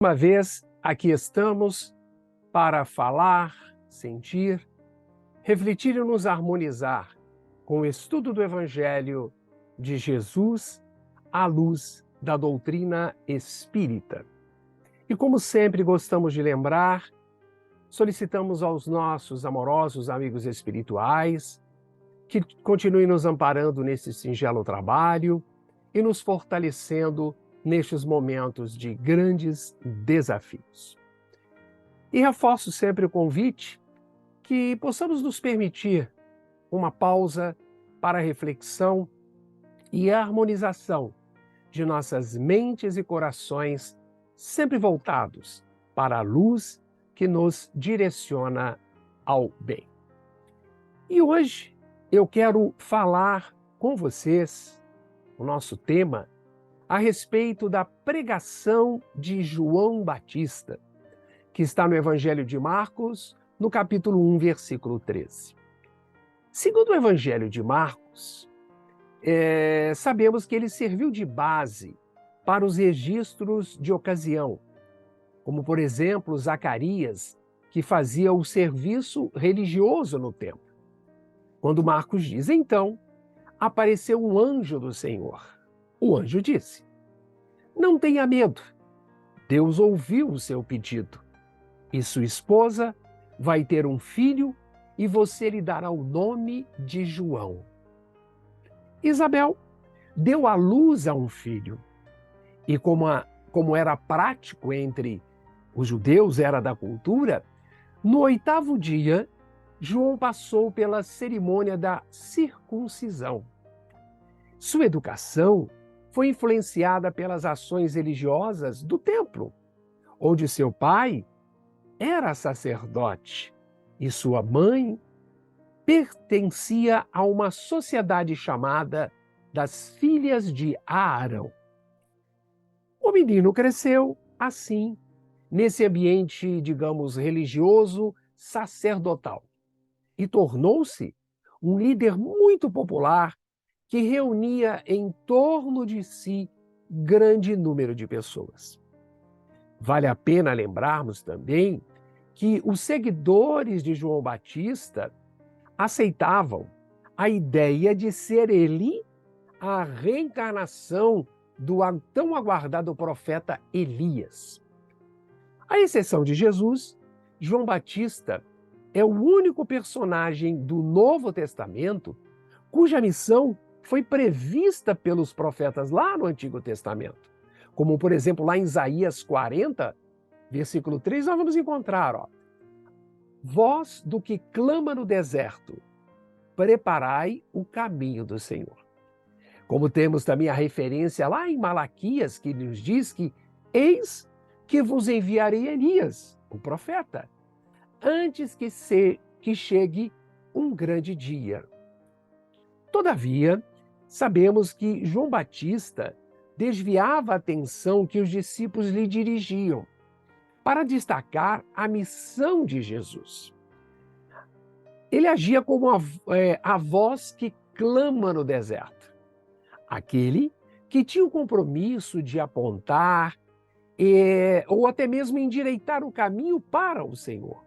Uma vez aqui estamos para falar, sentir, refletir e nos harmonizar com o estudo do Evangelho de Jesus à luz da doutrina espírita. E como sempre gostamos de lembrar, solicitamos aos nossos amorosos amigos espirituais que continuem nos amparando nesse singelo trabalho e nos fortalecendo nestes momentos de grandes desafios. E reforço sempre o convite que possamos nos permitir uma pausa para a reflexão e a harmonização de nossas mentes e corações, sempre voltados para a luz que nos direciona ao bem. E hoje eu quero falar com vocês, o nosso tema, a respeito da pregação de João Batista, que está no Evangelho de Marcos, no capítulo 1, versículo 13. Segundo o Evangelho de Marcos, sabemos que ele serviu de base para os registros de ocasião, como, por exemplo, Zacarias, que fazia o serviço religioso no templo. Quando Marcos diz, então, apareceu um anjo do Senhor. O anjo disse, não tenha medo, Deus ouviu o seu pedido. E sua esposa vai ter um filho e você lhe dará o nome de João. Isabel deu à luz a um filho. E como era prático entre os judeus, era da cultura, no 8º dia, João passou pela cerimônia da circuncisão. Sua educação foi influenciada pelas ações religiosas do templo, onde seu pai era sacerdote e sua mãe pertencia a uma sociedade chamada das Filhas de Aarão. O menino cresceu assim, nesse ambiente, digamos, religioso, sacerdotal, e tornou-se um líder muito popular que reunia em torno de si grande número de pessoas. Vale a pena lembrarmos também que os seguidores de João Batista aceitavam a ideia de ser ele a reencarnação do tão aguardado profeta Elias. À exceção de Jesus, João Batista é o único personagem do Novo Testamento cuja missão foi prevista pelos profetas lá no Antigo Testamento. Como, por exemplo, lá em Isaías 40, versículo 3, nós vamos encontrar, voz do que clama no deserto, preparai o caminho do Senhor. Como temos também a referência lá em Malaquias, que nos diz que eis que vos enviarei Elias, o profeta, antes que chegue um grande dia. Todavia, sabemos que João Batista desviava a atenção que os discípulos lhe dirigiam para destacar a missão de Jesus. Ele agia como a voz que clama no deserto, aquele que tinha o compromisso de apontar ou até mesmo endireitar o caminho para o Senhor.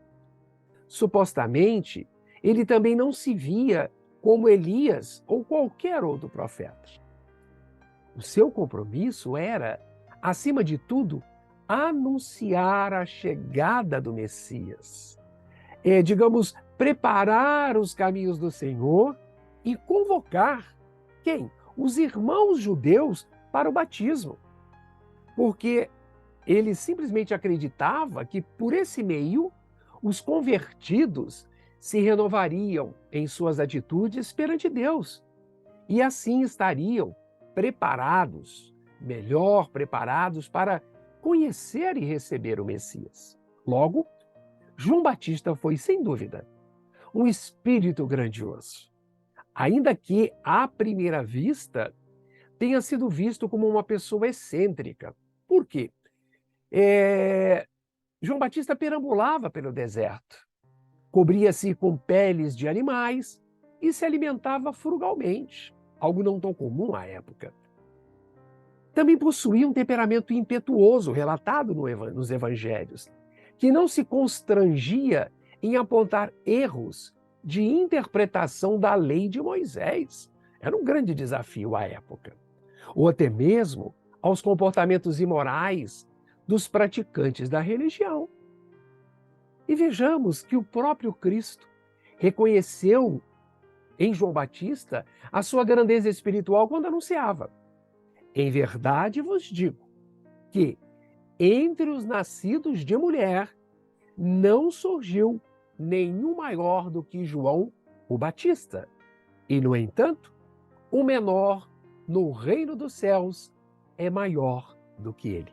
Supostamente, ele também não se via como Elias ou qualquer outro profeta. O seu compromisso era, acima de tudo, anunciar a chegada do Messias. Digamos, preparar os caminhos do Senhor e convocar quem? Os irmãos judeus para o batismo. Porque ele simplesmente acreditava que, por esse meio, os convertidos se renovariam em suas atitudes perante Deus e assim estariam preparados, melhor preparados para conhecer e receber o Messias. Logo, João Batista foi, sem dúvida, um espírito grandioso, ainda que, à primeira vista, tenha sido visto como uma pessoa excêntrica. Por quê? João Batista perambulava pelo deserto, cobria-se com peles de animais e se alimentava frugalmente, algo não tão comum à época. Também possuía um temperamento impetuoso, relatado nos evangelhos, que não se constrangia em apontar erros de interpretação da lei de Moisés. Era um grande desafio à época. Ou até mesmo aos comportamentos imorais dos praticantes da religião. E vejamos que o próprio Cristo reconheceu em João Batista a sua grandeza espiritual quando anunciava: em verdade vos digo que entre os nascidos de mulher não surgiu nenhum maior do que João o Batista. E, no entanto, o menor no reino dos céus é maior do que ele.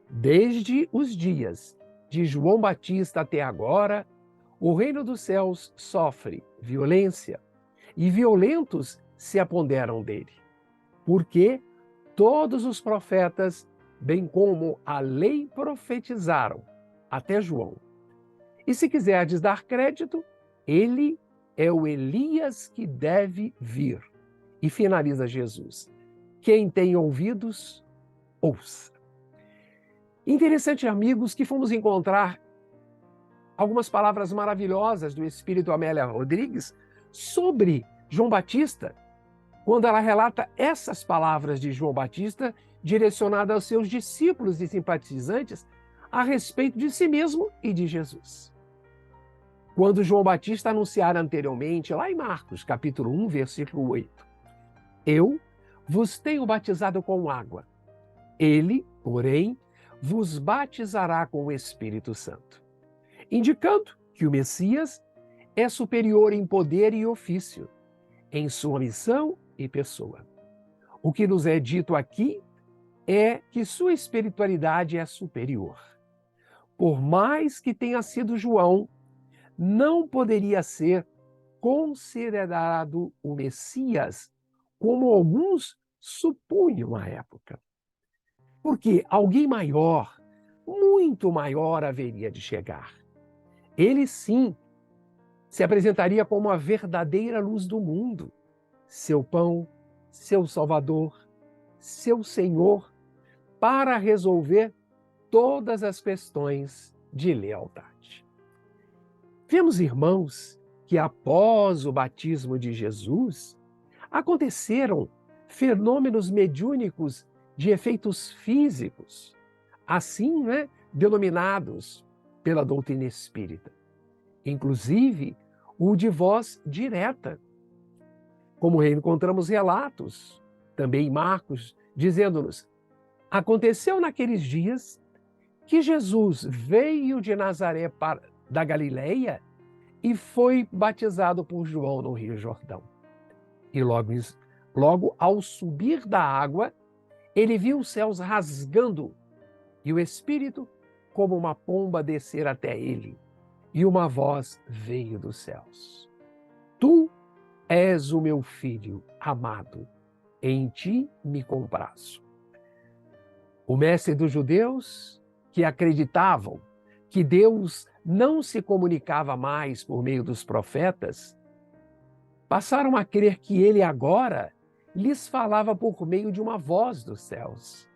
Desde os dias de João Batista até agora, o reino dos céus sofre violência e violentos se apoderam dele. Porque todos os profetas, bem como a lei, profetizaram até João. E se quiserdes dar crédito, ele é o Elias que deve vir. E finaliza Jesus: quem tem ouvidos, ouça. Interessante, amigos, que fomos encontrar algumas palavras maravilhosas do Espírito Amélia Rodrigues sobre João Batista, quando ela relata essas palavras de João Batista direcionadas aos seus discípulos e simpatizantes a respeito de si mesmo e de Jesus. Quando João Batista anunciara anteriormente, lá em Marcos, capítulo 1, versículo 8, eu vos tenho batizado com água, ele, porém, vos batizará com o Espírito Santo, indicando que o Messias é superior em poder e ofício, em sua missão e pessoa. O que nos é dito aqui é que sua espiritualidade é superior. Por mais que tenha sido João, não poderia ser considerado o Messias, como alguns supunham à época. Porque alguém maior, muito maior, haveria de chegar. Ele sim se apresentaria como a verdadeira luz do mundo, seu pão, seu Salvador, seu Senhor, para resolver todas as questões de lealdade. Vemos, irmãos, que após o batismo de Jesus, aconteceram fenômenos mediúnicos de efeitos físicos, assim, denominados pela doutrina espírita. Inclusive, o de voz direta, como encontramos relatos, também em Marcos, dizendo-nos: aconteceu naqueles dias que Jesus veio de Nazaré da Galileia e foi batizado por João no Rio Jordão. E logo ao subir da água, ele viu os céus rasgando e o Espírito, como uma pomba, descer até ele. E uma voz veio dos céus: tu és o meu filho amado, em ti me comprazo. O mestre dos judeus, que acreditavam que Deus não se comunicava mais por meio dos profetas, passaram a crer que ele agora lhes falava por meio de uma voz dos céus,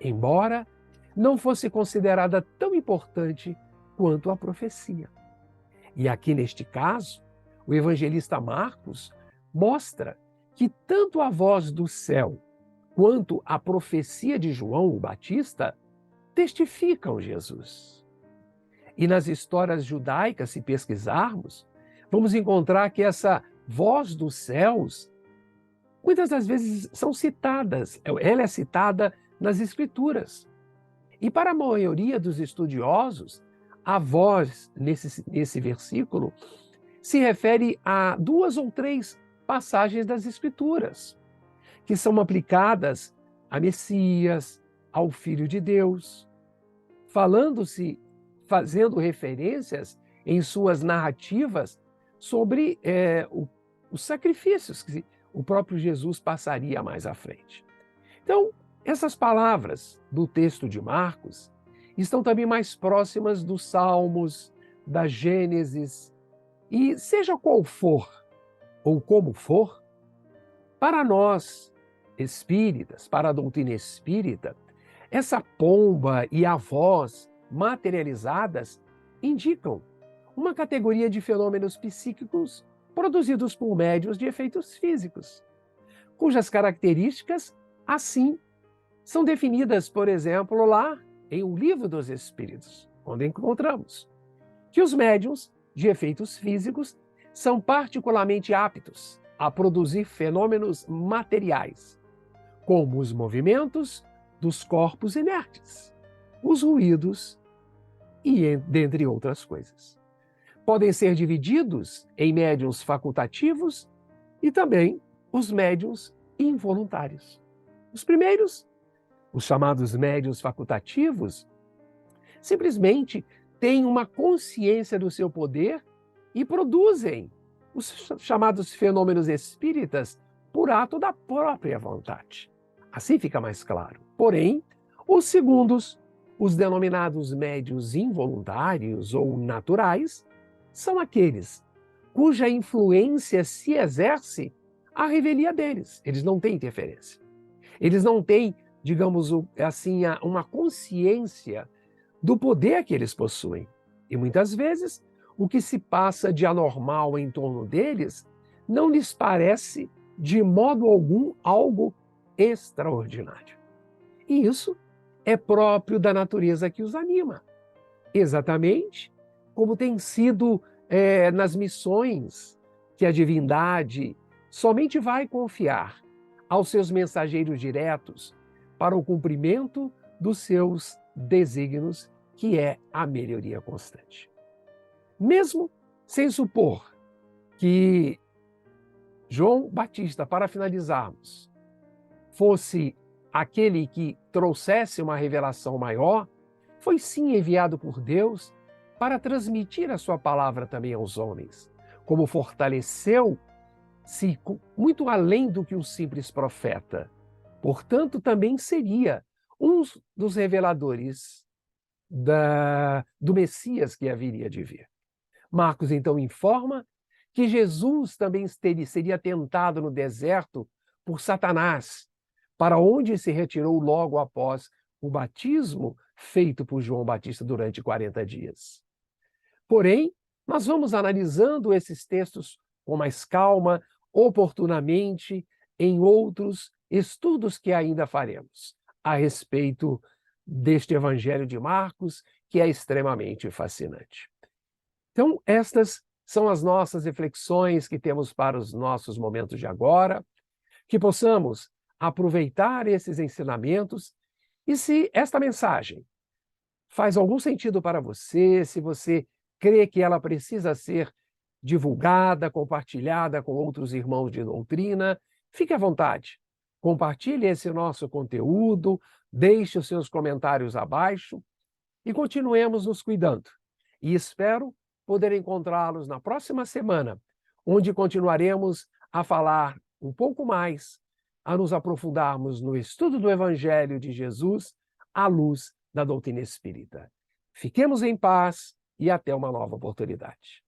embora não fosse considerada tão importante quanto a profecia. E aqui neste caso, o evangelista Marcos mostra que tanto a voz do céu quanto a profecia de João o Batista testificam Jesus. E nas histórias judaicas, se pesquisarmos, vamos encontrar que essa voz dos céus, muitas das vezes são citadas, ela é citada nas Escrituras. E para a maioria dos estudiosos, a voz nesse versículo se refere a 2 ou 3 passagens das Escrituras, que são aplicadas a Messias, ao Filho de Deus, fazendo referências em suas narrativas sobre os sacrifícios que o próprio Jesus passaria mais à frente. Então, essas palavras do texto de Marcos estão também mais próximas dos Salmos, da Gênesis, e seja qual for ou como for, para nós espíritas, para a doutrina espírita, essa pomba e a voz materializadas indicam uma categoria de fenômenos psíquicos produzidos por médiuns de efeitos físicos, cujas características, assim, são definidas, por exemplo, lá em O Livro dos Espíritos, onde encontramos que os médiuns de efeitos físicos são particularmente aptos a produzir fenômenos materiais, como os movimentos dos corpos inertes, os ruídos e dentre outras coisas. Podem ser divididos em médiuns facultativos e também os médiuns involuntários. Os primeiros, os chamados médiuns facultativos, simplesmente têm uma consciência do seu poder e produzem os chamados fenômenos espíritas por ato da própria vontade. Assim fica mais claro. Porém, os segundos, os denominados médiuns involuntários ou naturais, são aqueles cuja influência se exerce à revelia deles. Eles não têm interferência. Eles não têm, digamos assim, uma consciência do poder que eles possuem. E muitas vezes, o que se passa de anormal em torno deles não lhes parece, de modo algum, algo extraordinário. E isso é próprio da natureza que os anima. Exatamente como tem sido nas missões que a divindade somente vai confiar aos seus mensageiros diretos para o cumprimento dos seus desígnios, que é a melhoria constante. Mesmo sem supor que João Batista, para finalizarmos, fosse aquele que trouxesse uma revelação maior, foi sim enviado por Deus para transmitir a sua palavra também aos homens, como fortaleceu-se muito além do que um simples profeta. Portanto, também seria um dos reveladores do Messias que haveria de vir. Marcos, então, informa que Jesus também seria tentado no deserto por Satanás, para onde se retirou logo após o batismo feito por João Batista durante 40 dias. Porém, nós vamos analisando esses textos com mais calma, oportunamente, em outros estudos que ainda faremos a respeito deste Evangelho de Marcos, que é extremamente fascinante. Então, estas são as nossas reflexões que temos para os nossos momentos de agora, que possamos aproveitar esses ensinamentos e se esta mensagem faz algum sentido para você, se você crê que ela precisa ser divulgada, compartilhada com outros irmãos de doutrina, fique à vontade. Compartilhe esse nosso conteúdo, deixe os seus comentários abaixo e continuemos nos cuidando. E espero poder encontrá-los na próxima semana, onde continuaremos a falar um pouco mais, a nos aprofundarmos no estudo do Evangelho de Jesus à luz da doutrina espírita. Fiquemos em paz e até uma nova oportunidade.